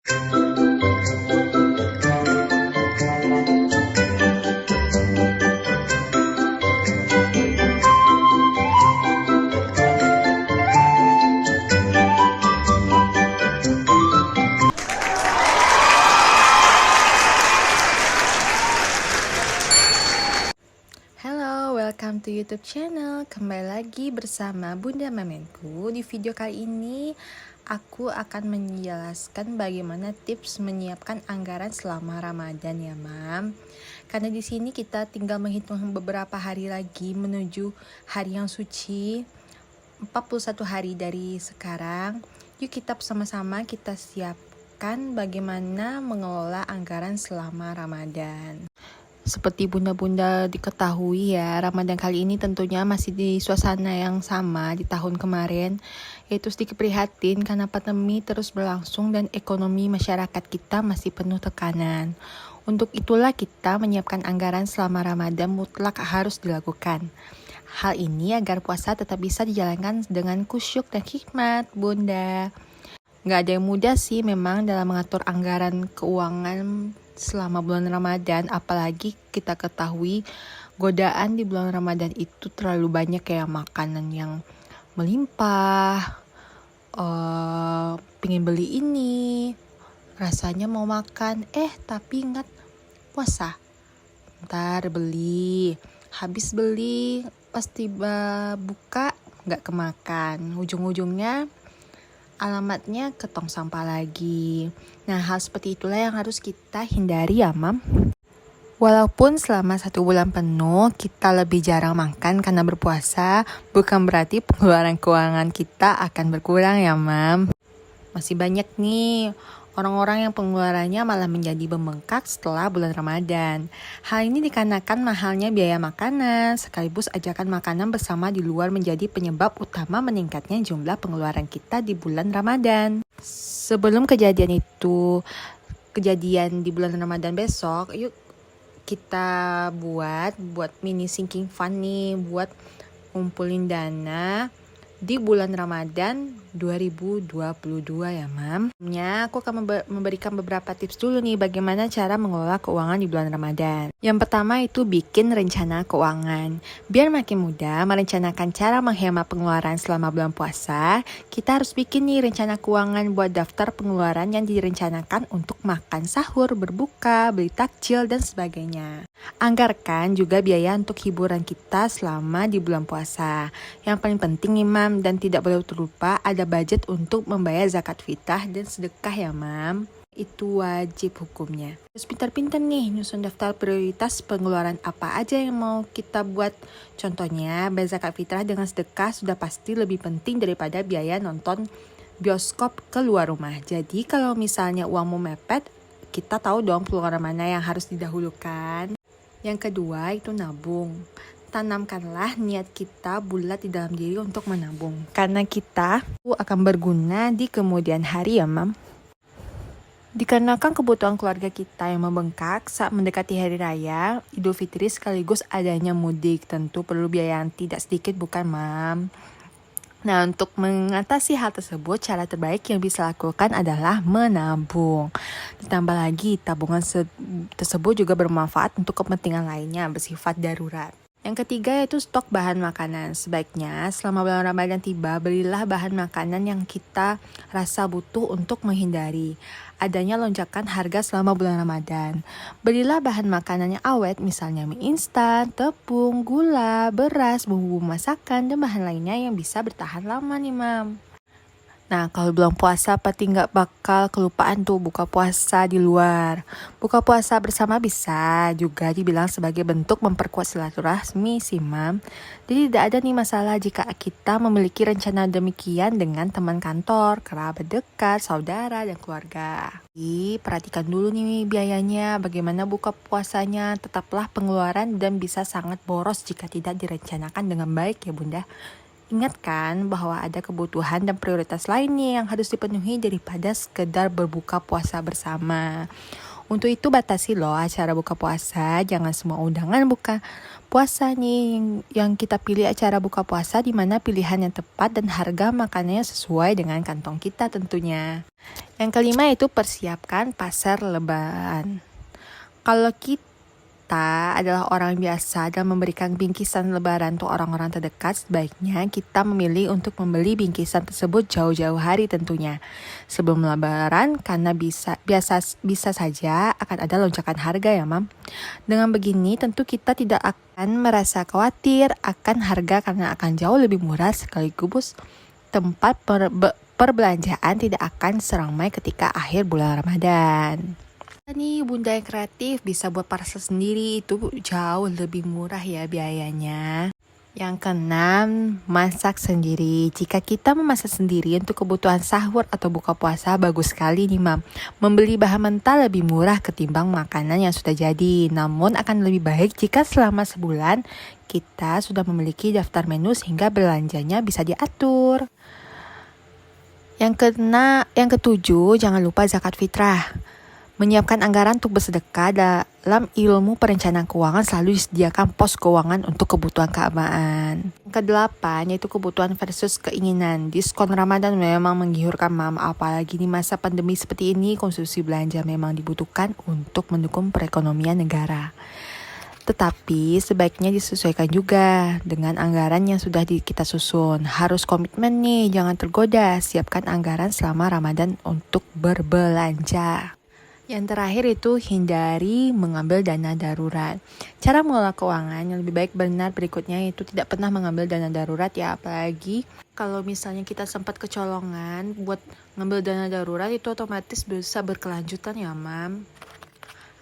Halo, welcome to YouTube channel. Kembali lagi bersama Bunda Mamenku. Di video kali ini aku akan menjelaskan bagaimana tips menyiapkan anggaran selama Ramadan ya, Mam. Karena di sini kita tinggal menghitung beberapa hari lagi menuju hari yang suci, 41 hari dari sekarang. Yuk kita sama-sama kita siapkan bagaimana mengelola anggaran selama Ramadan. Seperti bunda-bunda diketahui ya, Ramadan kali ini tentunya masih di suasana yang sama di tahun kemarin, yaitu sedikit prihatin karena pandemi terus berlangsung dan ekonomi masyarakat kita masih penuh tekanan. Untuk itulah kita menyiapkan anggaran selama Ramadan mutlak harus dilakukan. Hal ini agar puasa tetap bisa dijalankan dengan kusyuk dan hikmat, Bunda. Nggak ada yang mudah sih memang dalam mengatur anggaran keuangan selama bulan Ramadan, apalagi kita ketahui godaan di bulan Ramadan itu terlalu banyak kayak makanan yang melimpah, pengen beli ini, rasanya mau makan, tapi ingat puasa, ntar beli, habis beli pas tiba buka nggak kemakan, ujung-ujungnya alamatnya ke tong sampah lagi. Nah, hal seperti itulah yang harus kita hindari ya, Mam. Walaupun selama 1 bulan penuh kita lebih jarang makan karena berpuasa, bukan berarti pengeluaran keuangan kita akan berkurang ya, Mam. Masih banyak nih orang-orang yang pengeluarannya malah menjadi membengkak setelah bulan Ramadan. Hal ini dikarenakan mahalnya biaya makanan, sekaligus ajakan makanan bersama di luar menjadi penyebab utama meningkatnya jumlah pengeluaran kita di bulan Ramadan. Sebelum kejadian di bulan Ramadan besok, yuk kita buat mini sinking fund nih, buat ngumpulin dana di bulan Ramadan 2022 ya, Mam. Aku akan memberikan beberapa tips dulu nih bagaimana cara mengelola keuangan di bulan Ramadan. Yang pertama itu bikin rencana keuangan. Biar makin mudah merencanakan cara menghemat pengeluaran selama bulan puasa, kita harus bikin nih rencana keuangan buat daftar pengeluaran yang direncanakan untuk makan sahur, berbuka, beli takjil, dan sebagainya. Anggarkan juga biaya untuk hiburan kita selama di bulan puasa. Yang paling penting nih, Mam, dan tidak boleh terlupa ada budget untuk membayar zakat fitrah dan sedekah ya, Mam. Itu wajib hukumnya. Terus pintar-pintar nih nyusun daftar prioritas pengeluaran apa aja yang mau kita buat. Contohnya, bayar zakat fitrah dengan sedekah sudah pasti lebih penting daripada biaya nonton bioskop ke luar rumah. Jadi kalau misalnya uangmu mepet, kita tahu dong pengeluaran mana yang harus didahulukan. Yang kedua itu nabung. Tanamkanlah niat kita bulat di dalam diri untuk menabung. Karena kita akan berguna di kemudian hari ya, Mam. Dikarenakan kebutuhan keluarga kita yang membengkak saat mendekati hari raya, Idul Fitri sekaligus adanya mudik, tentu perlu biaya yang tidak sedikit bukan, Mam? Nah, untuk mengatasi hal tersebut, cara terbaik yang bisa lakukan adalah menabung. Ditambah lagi, tabungan tersebut juga bermanfaat untuk kepentingan lainnya bersifat darurat. Yang ketiga yaitu stok bahan makanan. Sebaiknya selama bulan Ramadan tiba, belilah bahan makanan yang kita rasa butuh untuk menghindari adanya lonjakan harga selama bulan Ramadan. Belilah bahan makanan yang awet, misalnya mie instan, tepung, gula, beras, bumbu masakan, dan bahan lainnya yang bisa bertahan lama nih, Mam. Nah, kalau belum puasa pasti nggak bakal kelupaan tuh buka puasa di luar. Buka puasa bersama bisa juga dibilang sebagai bentuk memperkuat silaturahmi sih, Mam. Jadi tidak ada nih masalah jika kita memiliki rencana demikian dengan teman kantor, kerabat dekat, saudara, dan keluarga. Jadi perhatikan dulu nih biayanya, bagaimana buka puasanya, tetaplah pengeluaran dan bisa sangat boros jika tidak direncanakan dengan baik ya, Bunda. Ingatkan bahwa ada kebutuhan dan prioritas lainnya yang harus dipenuhi daripada sekedar berbuka puasa bersama. Untuk itu batasi loh acara buka puasa, jangan semua undangan buka puasa nih yang kita pilih acara buka puasa di mana pilihan yang tepat dan harga makanannya sesuai dengan kantong kita tentunya. Yang kelima itu persiapkan pasar lebaran. Kalau kita adalah orang biasa dan memberikan bingkisan lebaran untuk orang-orang terdekat, sebaiknya kita memilih untuk membeli bingkisan tersebut jauh-jauh hari tentunya sebelum lebaran, karena bisa saja akan ada lonjakan harga ya mam. Dengan begini tentu kita tidak akan merasa khawatir akan harga karena akan jauh lebih murah, sekaligus tempat perbelanjaan tidak akan seramai ketika akhir bulan Ramadan. Nih bunda yang kreatif bisa buat parcel sendiri, itu jauh lebih murah ya biayanya. Yang keenam, masak sendiri. Jika kita memasak sendiri untuk kebutuhan sahur atau buka puasa, bagus sekali nih mam. Membeli bahan mentah lebih murah ketimbang makanan yang sudah jadi. Namun akan lebih baik jika selama sebulan kita sudah memiliki daftar menu sehingga belanjanya bisa diatur. Yang ketujuh, jangan lupa zakat fitrah. Menyiapkan anggaran untuk bersedekah. Dalam ilmu perencanaan keuangan selalu disediakan pos keuangan untuk kebutuhan keagamaan. Yang kedelapan yaitu kebutuhan versus keinginan. Diskon Ramadan memang menggiurkan mam, apalagi di masa pandemi seperti ini. Konsumsi belanja memang dibutuhkan untuk mendukung perekonomian negara. Tetapi sebaiknya disesuaikan juga dengan anggaran yang sudah kita susun. Harus komitmen nih, jangan tergoda. Siapkan anggaran selama Ramadan untuk berbelanja. Yang terakhir itu hindari mengambil dana darurat. Cara mengelola keuangan yang lebih baik benar berikutnya, yaitu tidak pernah mengambil dana darurat ya. Apalagi kalau misalnya kita sempat kecolongan buat ngambil dana darurat, itu otomatis bisa berkelanjutan ya mam.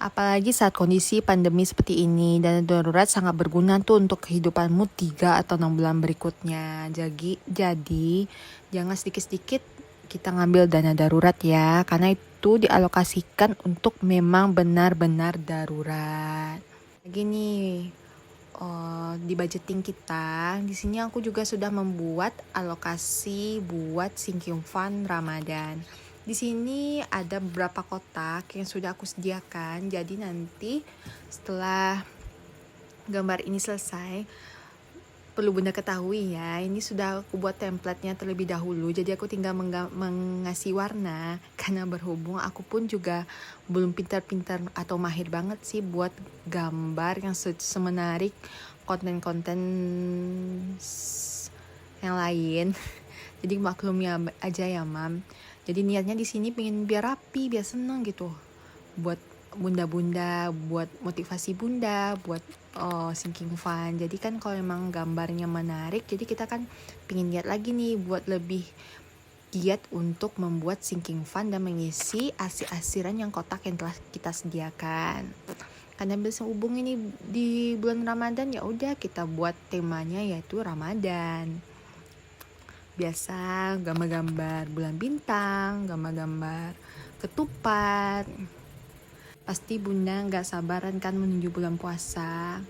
Apalagi saat kondisi pandemi seperti ini, dana darurat sangat berguna tuh untuk kehidupanmu 3 atau 6 bulan berikutnya. Jadi jangan sedikit-sedikit kita ngambil dana darurat ya, karena itu dialokasikan untuk memang benar-benar darurat. Lagi nih, di budgeting kita, di sini aku juga sudah membuat alokasi buat sinking fund Ramadan. Di sini ada beberapa kotak yang sudah aku sediakan. Jadi nanti setelah gambar ini selesai, perlu bunda ketahui ya, ini sudah aku buat template-nya terlebih dahulu. Jadi aku tinggal mengasih warna, karena berhubung aku pun juga belum pintar-pintar atau mahir banget sih buat gambar yang semenarik konten-konten yang lain. Jadi maklum ya aja ya mam. Jadi niatnya di sini pengen biar rapi, biar seneng gitu. Buat bunda-bunda, buat motivasi bunda, buat sinking fun. Jadi kan kalau emang gambarnya menarik, jadi kita kan pengen lihat lagi nih buat lebih giat untuk membuat sinking fun dan mengisi arsir-arsiran yang kotak yang telah kita sediakan. Karena bisa hubung ini di bulan Ramadan, ya udah kita buat temanya yaitu Ramadan. Biasa gambar-gambar bulan bintang, gambar-gambar ketupat. Pasti bunda nggak sabaran kan menuju bulan puasa.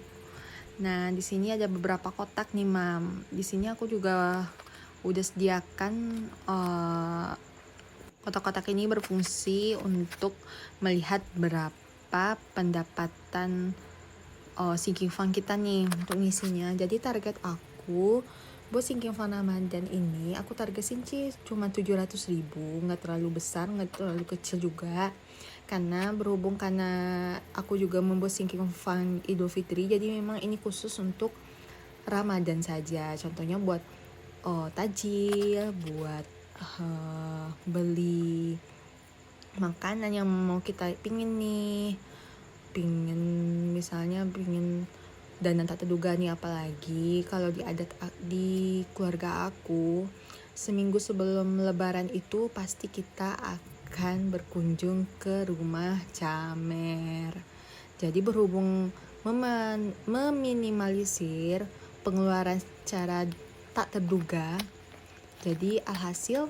Nah di sini ada beberapa kotak nih mam. Di sini aku juga udah sediakan kotak-kotak ini berfungsi untuk melihat berapa pendapatan sinking fund kita nih untuk ngisinya. Jadi target aku buat sinking fund Ramadan ini aku targetin sih cuma 700.000, nggak terlalu besar, nggak terlalu kecil juga. Karena aku juga membuat sinking fund Idul Fitri, jadi memang ini khusus untuk Ramadan saja. Contohnya buat tajil, buat beli makanan yang mau kita pingin dana tak terduga nih. Apalagi kalau di keluarga aku, seminggu sebelum lebaran itu pasti kita akan berkunjung ke rumah camer. Jadi berhubung meminimalisir pengeluaran secara tak terduga, jadi alhasil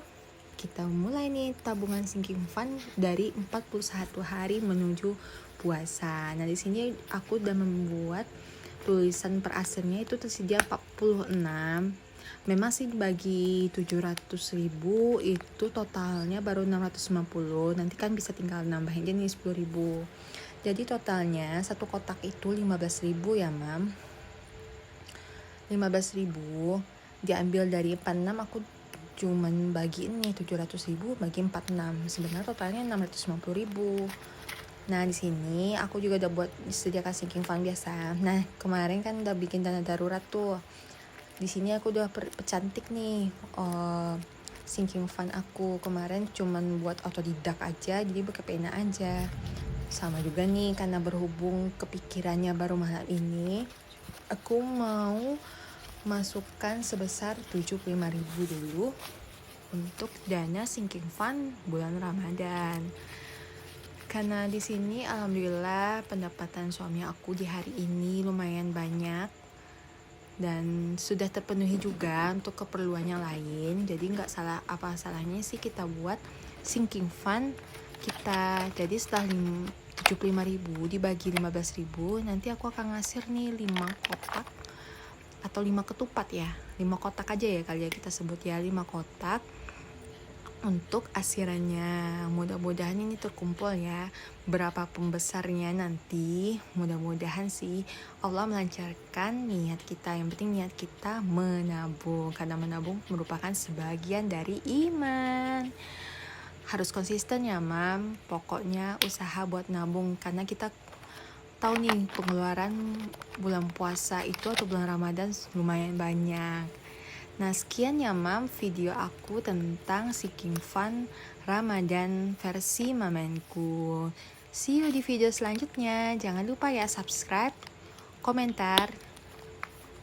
kita mulai nih tabungan sinking fund dari 41 hari menuju puasa. Nah di sini aku udah membuat tulisan per asennya itu tersedia 46. Memang sih bagi 700.000 itu totalnya baru 650. Nanti kan bisa tinggal nambahin jadi 10.000. Jadi totalnya satu kotak itu 15.000 ya mam. 15.000 diambil dari 46, aku cuman bagi ini 700.000 bagi 46. Sebenarnya totalnya 650.000. Nah di sini aku juga udah buat disediakan sinking fund biasa. Nah kemarin kan udah bikin dana darurat tuh. Di sini aku udah percantik nih sinking fund aku. Kemarin cuman buat otodidak aja, jadi pakai pena aja. Sama juga nih, karena berhubung kepikirannya baru malam ini, aku mau masukkan sebesar 75.000 dulu untuk dana sinking fund bulan Ramadan. Karena di sini alhamdulillah pendapatan suami aku di hari ini lumayan banyak dan sudah terpenuhi juga untuk keperluannya lain. Jadi nggak salah apa salahnya sih kita buat sinking fund kita. Jadi setelah 75.000 dibagi 15.000, nanti aku akan ngasir nih 5 kotak atau 5 ketupat ya. 5 kotak aja ya kali ya kita sebut ya, 5 kotak untuk asirannya. Mudah-mudahan ini terkumpul ya, berapapun besarnya nanti. Mudah-mudahan sih Allah melancarkan niat kita. Yang penting niat kita menabung, karena menabung merupakan sebagian dari iman. Harus konsisten ya mam, pokoknya usaha buat nabung, karena kita tahu nih pengeluaran bulan puasa itu atau bulan Ramadan lumayan banyak. Nah sekian ya mam video aku tentang sinking fund Ramadan versi mamenku. See you di video selanjutnya. Jangan lupa ya subscribe, komentar,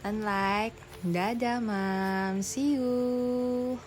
dan like. Dadah mam, see you.